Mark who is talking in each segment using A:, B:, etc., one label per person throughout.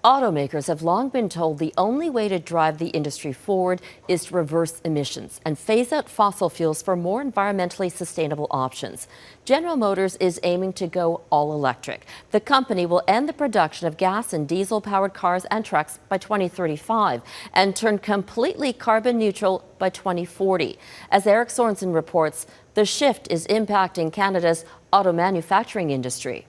A: Automakers have long been told the only way to drive the industry forward is to reverse emissions and phase out fossil fuels for more environmentally sustainable options. General Motors is aiming to go all electric. The company will end the production of gas and diesel-powered cars and trucks by 2035 and turn completely carbon neutral by 2040. As Eric Sorensen reports, the shift is impacting Canada's auto manufacturing industry.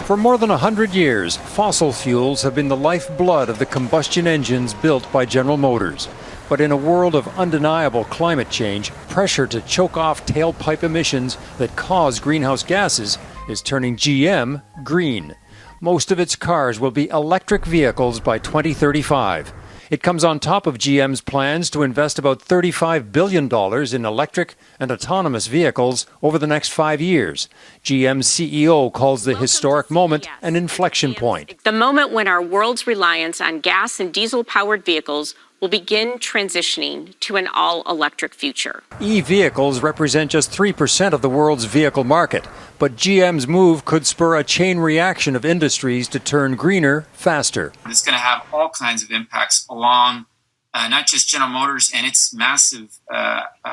B: For more than 100 years, fossil fuels have been the lifeblood of the combustion engines built by General Motors. But in a world of undeniable climate change, pressure to choke off tailpipe emissions that cause greenhouse gases is turning GM green. Most of its cars will be electric vehicles by 2035. It comes on top of GM's plans to invest about $35 billion in electric and autonomous vehicles over the next 5 years. GM's CEO calls the historic moment an inflection point.
C: The moment when our world's reliance on gas and diesel-powered vehicles will begin transitioning to an all-electric future.
B: E-vehicles represent just 3% of the world's vehicle market, but GM's move could spur a chain reaction of industries to turn greener faster.
D: It's going to have all kinds of impacts along not just General Motors and its massive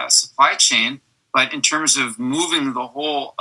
D: supply chain, but in terms of moving the whole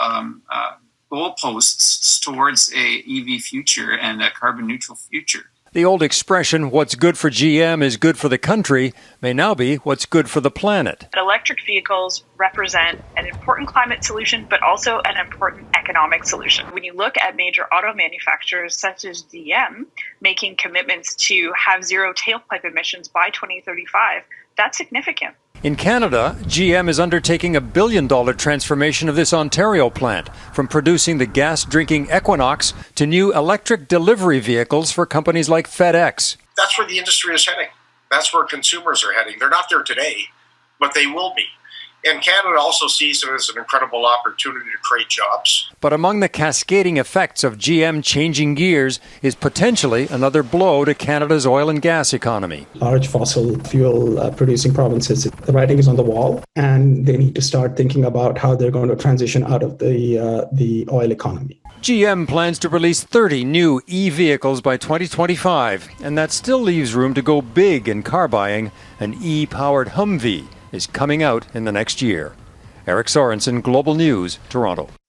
D: goalposts towards a EV future and a carbon neutral future.
B: The old expression, what's good for GM is good for the country, may now be what's good for the planet.
E: Electric vehicles represent an important climate solution, but also an important economic solution. When you look at major auto manufacturers such as GM making commitments to have zero tailpipe emissions by 2035, that's significant.
B: In Canada, GM is undertaking a $1 billion transformation of this Ontario plant, from producing the gas-drinking Equinox to new electric delivery vehicles for companies like FedEx.
F: That's where the industry is heading. That's where consumers are heading. They're not there today, but they will be. And Canada also sees it as an incredible opportunity to create jobs.
B: But among the cascading effects of GM changing gears is potentially another blow to Canada's oil and gas economy.
G: Large fossil fuel producing provinces, the writing is on the wall, and they need to start thinking about how they're going to transition out of the oil economy.
B: GM plans to release 30 new e-vehicles by 2025, and that still leaves room to go big in car buying. An e-powered Humvee is coming out in the next year. Eric Sorensen, Global News, Toronto.